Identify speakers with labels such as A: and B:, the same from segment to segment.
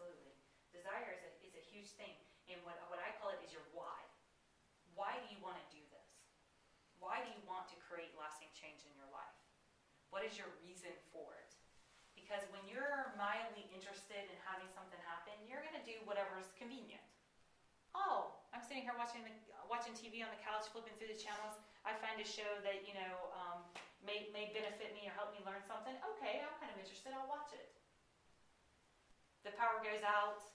A: absolutely. Desire is a huge thing. And what I call it is your why. Why do you want to do this? Why do you want to create lasting change in your life? What is your reason for it? Because when you're mildly interested in having something happen, you're going to do whatever's convenient. Oh, I'm sitting here watching TV on the couch, flipping through the channels. I find a show that, may benefit me or help me learn something. Okay, I'm kind of interested. I'll watch it. The power goes out.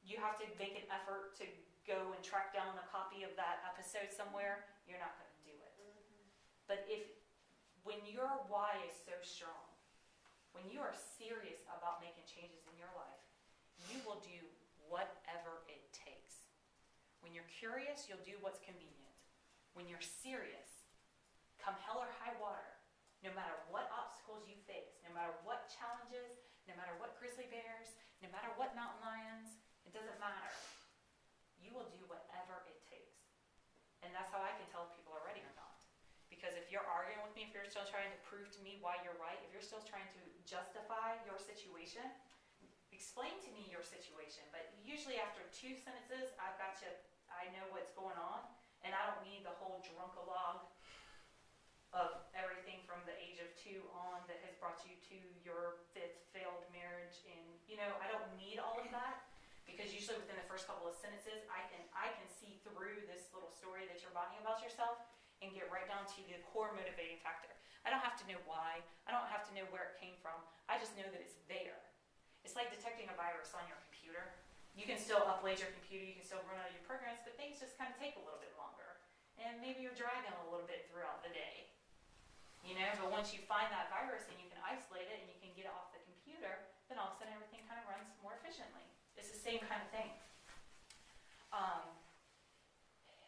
A: You have to make an effort to go and track down a copy of that episode somewhere. You're not going to do it. Mm-hmm. But when your why is so strong, when you are serious about making changes in your life, you will do whatever it takes. When you're curious, you'll do what's convenient. When you're serious, come hell or high water, no matter what obstacles you face, no matter what challenges, no matter what grizzly bears, no matter what mountain lions, it doesn't matter. You will do whatever it takes. And that's how I can tell if people are ready or not. Because if you're arguing with me, if you're still trying to prove to me why you're right, if you're still trying to justify your situation, explain to me your situation. But usually after 2 sentences, I know what's going on, and I don't need the whole drunkalogue of everything from the age of 2 on that has brought you to your 5th failed marriage. And, I don't need all of that, because usually within the first couple of sentences, I can see through this little story that you're writing about yourself and get right down to the core motivating factor. I don't have to know why. I don't have to know where it came from. I just know that it's there. It's like detecting a virus on your computer. You can still upload your computer, you can still run out of your programs, but things just kind of take a little bit longer. And maybe you're dragging a little bit throughout the day. But once you find that virus and you can isolate it and you can get it off the computer, then all of a sudden everything kind of runs more efficiently. It's the same kind of thing.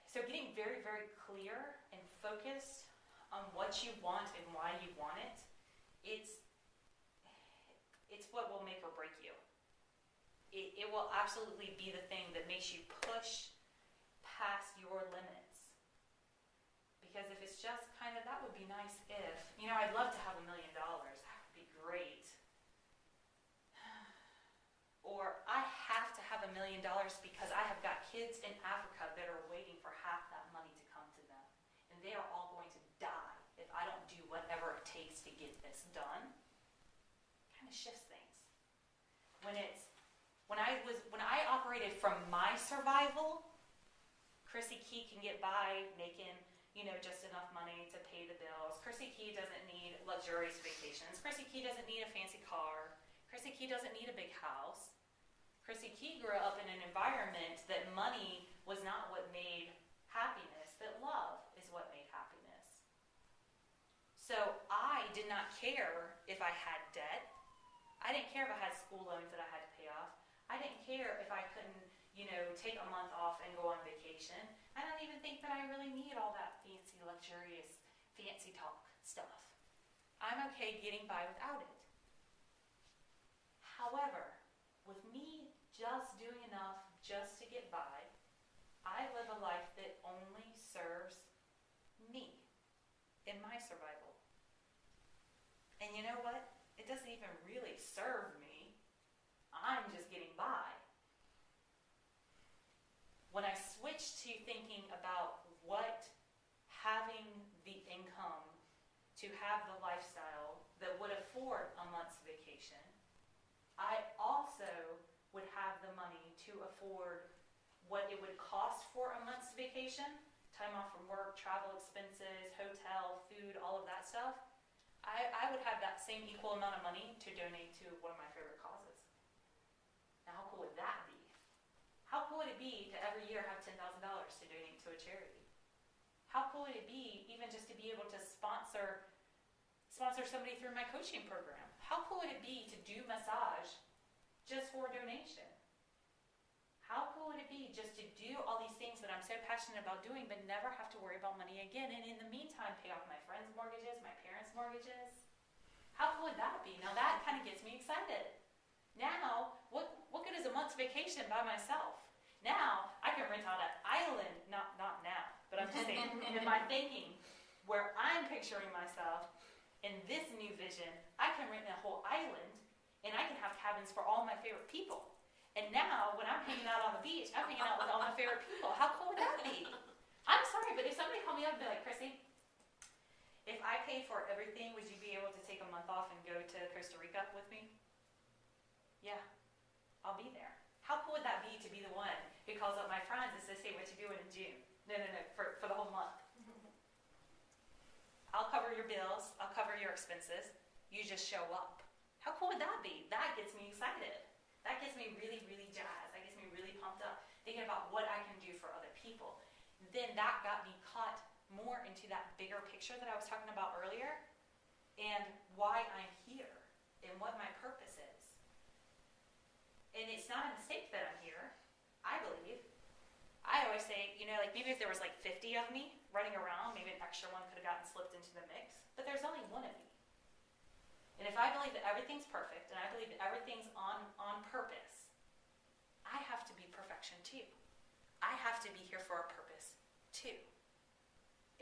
A: So getting very, very clear and focused on what you want and why you want it, it's what will make or break you. It will absolutely be the thing that makes you push past your limits. Because if it's just kind of, that would be nice if, I'd love to have $1 million. That would be great. Or I have to have $1 million because I have got kids in Africa that are waiting for half that money to come to them. And they are all going to die if I don't do whatever it takes to get this done. It kind of shifts things. When I operated from my survival, Chrissy Key can get by making, just enough money to pay the bills. Chrissy Key doesn't need luxurious vacations. Chrissy Key doesn't need a fancy car. Chrissy Key doesn't need a big house. Chrissy Key grew up in an environment that money was not what made happiness, that love is what made happiness. So I did not care if I had debt. I didn't care if I had school loans that I had to pay off. I didn't care if I couldn't, take a month off and go on vacation. I don't even think that I really need all that fancy, luxurious, fancy talk stuff. I'm okay getting by without it. However, with me just doing enough just to get by, I live a life that only serves me in my survival. And you know what? It doesn't even really serve me. I'm just getting by. When I switched to thinking about what having the income to have the lifestyle that would afford a month's vacation, I also would have the money to afford what it would cost for a month's vacation, time off from work, travel expenses, hotel, food, all of that stuff. I would have that same equal amount of money to donate to one of my favorite causes. Now, how cool would that be? How cool would it be to every year have $10,000 to donate to a charity? How cool would it be even just to be able to sponsor somebody through my coaching program? How cool would it be to do massage just for a donation? How cool would it be just to do all these things that I'm so passionate about doing but never have to worry about money again, and in the meantime pay off my friends' mortgages, my parents' mortgages? How cool would that be? Now that kind of gets me excited. Now, what good is a month's vacation by myself? Now, I can rent out an island, not now, but I'm just saying, in my thinking, where I'm picturing myself in this new vision, I can rent a whole island, and I can have cabins for all my favorite people. And now, when I'm hanging out on the beach, I'm hanging out with all my favorite people. How cool would that be? I'm sorry, but if somebody called me up and be like, Chrissy, if I paid for everything, would you be able to take a month off and go to Costa Rica with me? Yeah, I'll be there. How cool would that be to be the one who calls up my friends and says, hey, what you doing in June? No, for the whole month. I'll cover your bills. I'll cover your expenses. You just show up. How cool would that be? That gets me excited. That gets me really, really jazzed. That gets me really pumped up, thinking about what I can do for other people. Then that got me caught more into that bigger picture that I was talking about earlier, and why I'm here, and what my purpose is. And it's not a mistake that I'm here, I believe. I always say, like maybe if there was like 50 of me running around, maybe an extra one could have gotten slipped into the mix, but there's only one of me. And if I believe that everything's perfect, and I believe that everything's on purpose, I have to be perfection too. I have to be here for a purpose too.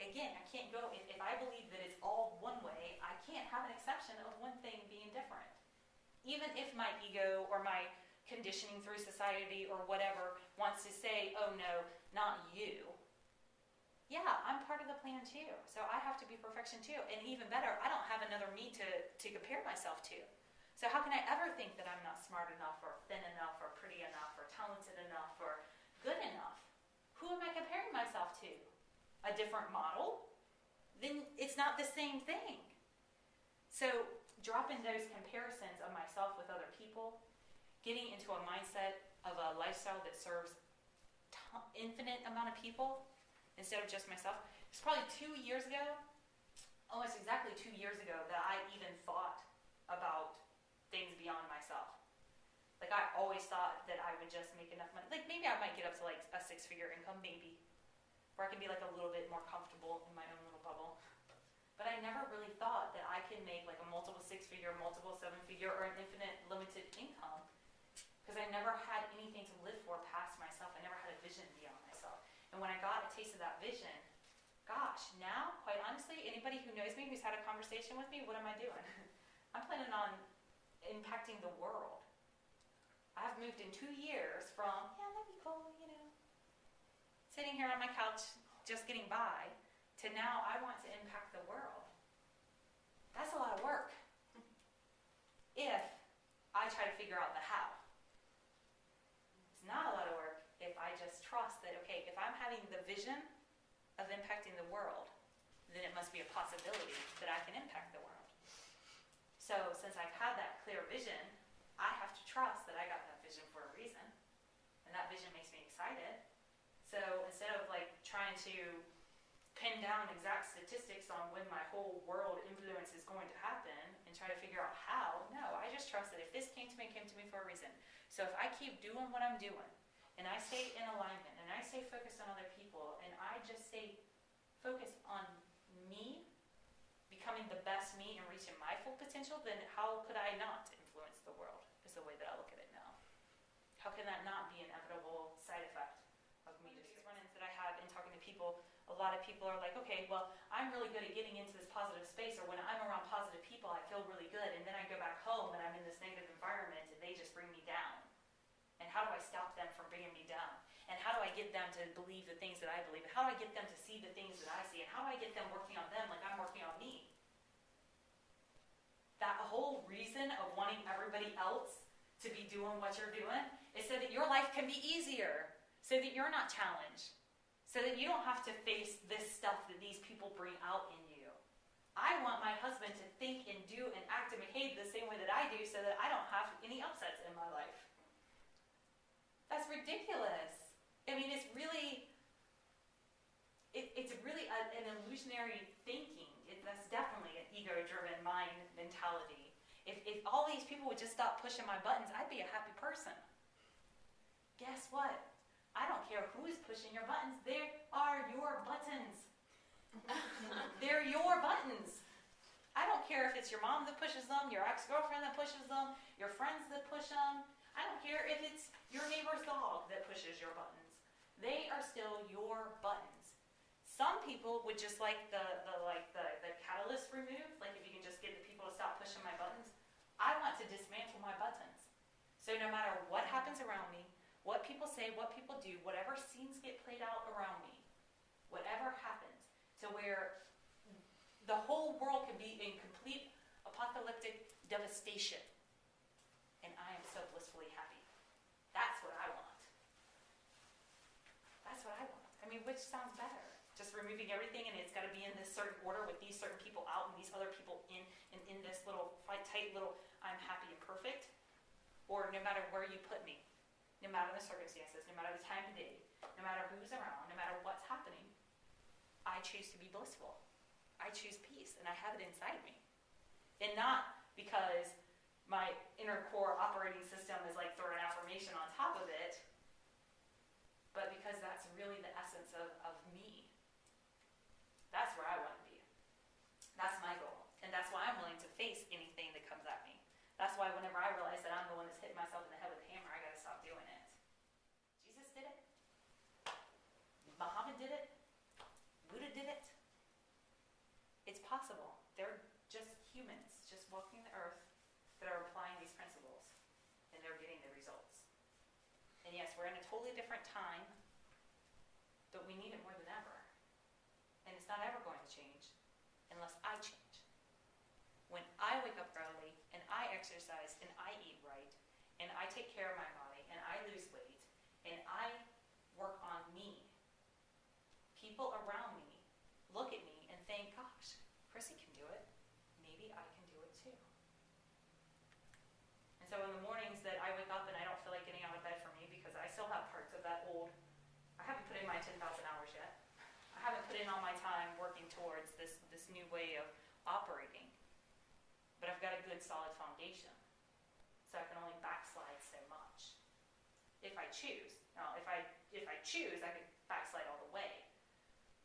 A: Again, I can't go, if I believe that it's all one way, I can't have an exception of one thing being different. Even if my ego or my conditioning through society or whatever wants to say, oh no, not you. Yeah, I'm part of the plan too. So I have to be perfection too. And even better, I don't have another me to compare myself to. So how can I ever think that I'm not smart enough or thin enough or pretty enough or talented enough or good enough? Who am I comparing myself to? A different model? Then it's not the same thing. So dropping those comparisons of myself with other people, getting into a mindset of a lifestyle that serves infinite amount of people, instead of just myself. It's probably 2 years ago, almost exactly 2 years ago, that I even thought about things beyond myself. Like I always thought that I would just make enough money. Like maybe I might get up to like a 6-figure income, maybe. Where I can be like a little bit more comfortable in my own little bubble. But I never really thought that I can make like a multiple 6-figure, multiple 7-figure, or an infinite limited income. Because I never had anything to live for past myself. I never had a vision beyond myself. And when I got a taste of that vision, gosh, now, quite honestly, anybody who knows me, who's had a conversation with me, what am I doing? I'm planning on impacting the world. I've moved in 2 years from, yeah, that'd be cool, sitting here on my couch, just getting by, to now I want to impact the world. That's a lot of work. If I try to figure out the how. It's not a lot of work if I just trust that, okay, if I'm having the vision of impacting the world, then it must be a possibility that I can impact the world. So since I've had that clear vision, I have to trust that I got that vision for a reason. And that vision makes me excited. So instead of like trying to pin down exact statistics on when my whole world influence is going to happen and try to figure out how, no, I just trust that if this came to me for a reason. So if I keep doing what I'm doing, and I stay in alignment, and I stay focused on other people, and I just stay focused on me, becoming the best me and reaching my full potential, then how could I not influence the world, is the way that I look at it now. How can that not be an inevitable side effect of me? Just these run-ins that I have in talking to people, a lot of people are like, okay, well, I'm really good at getting into this positive space, or when I'm around positive people, I feel really good, and then I go back home and I'm in this negative environment and they just bring me down. And how do I stop them from bringing me down? And how do I get them to believe the things that I believe? And how do I get them to see the things that I see? And how do I get them working on them like I'm working on me? That whole reason of wanting everybody else to be doing what you're doing is so that your life can be easier, so that you're not challenged, so that you don't have to face this stuff that these people bring out in you. I want my husband to think and do and act and behave the same way that I do so that I don't have any upsets in my life. That's ridiculous. I mean, it's really an illusionary thinking. That's definitely an ego-driven mind mentality. If all these people would just stop pushing my buttons, I'd be a happy person. Guess what? I don't care who's pushing your buttons. They are your buttons. They're your buttons. I don't care if it's your mom that pushes them, your ex-girlfriend that pushes them, your friends that push them. I don't care if it's your neighbor's dog that pushes your buttons. They are still your buttons. Some people would just like the catalyst removed, like if you can just get the people to stop pushing my buttons. I want to dismantle my buttons. So no matter what happens around what people say, what people do, whatever scenes get played out around me, whatever happens, to where the whole world can be in complete apocalyptic devastation. And I am so blissfully happy. That's what I want. That's what I want. I mean, which sounds better? Just removing everything and it's got to be in this certain order with these certain people out and these other people in, and in this little tight little I'm happy and perfect? Or no matter where you put me, no matter the circumstances, no matter the time of day, no matter who's around, no matter what's happening, I choose to be blissful. I choose peace, and I have it inside me. And not because my inner core operating system is like throwing affirmation on top of it, but because that's really the essence of me. That's where I want to be. That's my goal. And that's why I'm willing to face anything that comes at me. That's why whenever I realize that I'm the one that's hitting myself in the head with a hammer, I got to stop doing it. Jesus did it. Muhammad did it. Buddha did it. It's possible. They're just humans, just walking the earth that are applying these principles, and they're getting the results. And yes, we're in a totally different time, but we need it more than ever. And it's not ever going to change unless I change. When I wake up early, and I exercise, and I eat right, and I take care of my body, and I lose weight, and I work on me, people around me look at me and think, gosh, Chrissy can do it. Maybe I can do it too. And so in the mornings that I wake up and I don't feel like getting out of bed for me because I still have parts of that old, I haven't put in my 10,000 hours yet. I haven't put in all my time working towards this new way of operating. But I've got a good solid foundation. So I can only backslide so much. If I choose. Now, if I choose, I could backslide all the way.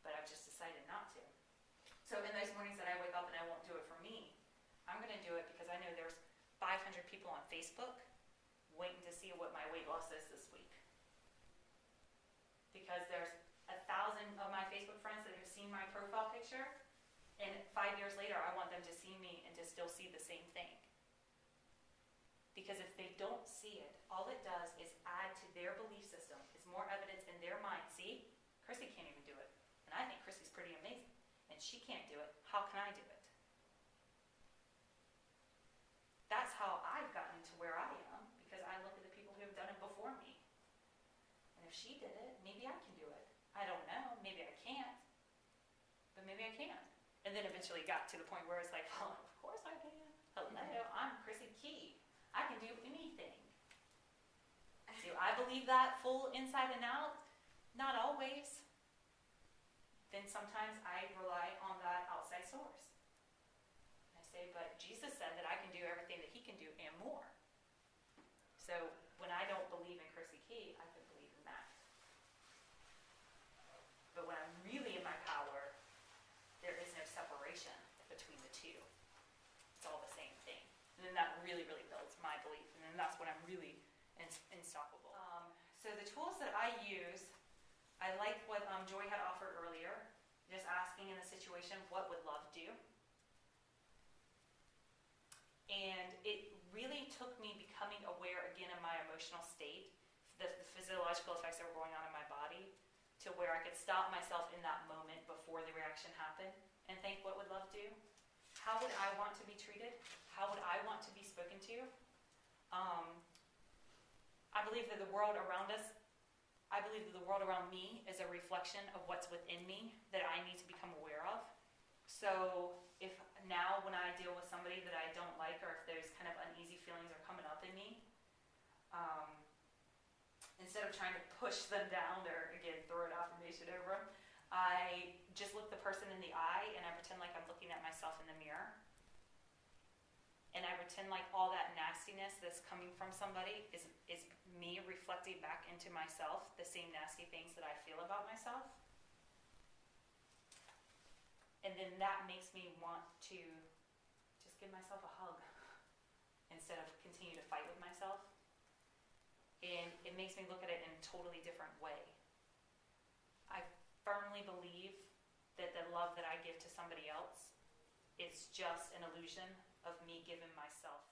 A: But I've just decided not to. So in those mornings that I wake up and I won't do it for me, I'm going to do it because I know there's 500 people on Facebook waiting to see what my weight loss is this week. Because there's 1,000 of my Facebook friends that have seen my profile picture, and 5 years later I want them to see me and to still see the same thing. Because if they don't see it, all it does is add to their belief system. It's more evidence in their mind. See, Chrissy can't even do it. And I think Chrissy's pretty amazing. And she can't do it. How can I do it? That's how I've gotten to where I am, because I look at the people who have done it before me. And if she did it, maybe I can do it. I don't know. Maybe I can't. But maybe I can. And then eventually got to the point where it's like, oh, of course I can. Hello, I'm Chrissy Key. I can do anything. Do I believe that full inside and out? Not always. Then sometimes I rely on that outside source. I say, but Jesus said that I can do everything that he can do and more. So when I don't believe in Chrissy Key, I can believe in that. But when I'm really in my power, there is no separation between the two. It's all the same thing. And then that really, really builds my belief. And then that's when I'm really unstoppable. So the tools that I use, I like what Joy had offered earlier, just asking in a situation, what would love do? And it really took me becoming aware again of my emotional state, the physiological effects that were going on in my body, to where I could stop myself in that moment before the reaction happened and think, what would love do? How would I want to be treated? How would I want to be spoken to? I believe that the world around us, I believe that the world around me is a reflection of what's within me that I need to become aware of. So if now when I deal with somebody that I don't like, or if there's kind of uneasy feelings are coming up in me, instead of trying to push them down or, again, throw an affirmation over them, I just look the person in the eye and I pretend like I'm looking at myself in the mirror. And I pretend like all that nastiness that's coming from somebody is me reflecting back into myself, the same nasty things that I feel about myself. And then that makes me want to just give myself a hug instead of continue to fight with myself. And it makes me look at it in a totally different way. I firmly believe that the love that I give to somebody else is just an illusion of me giving myself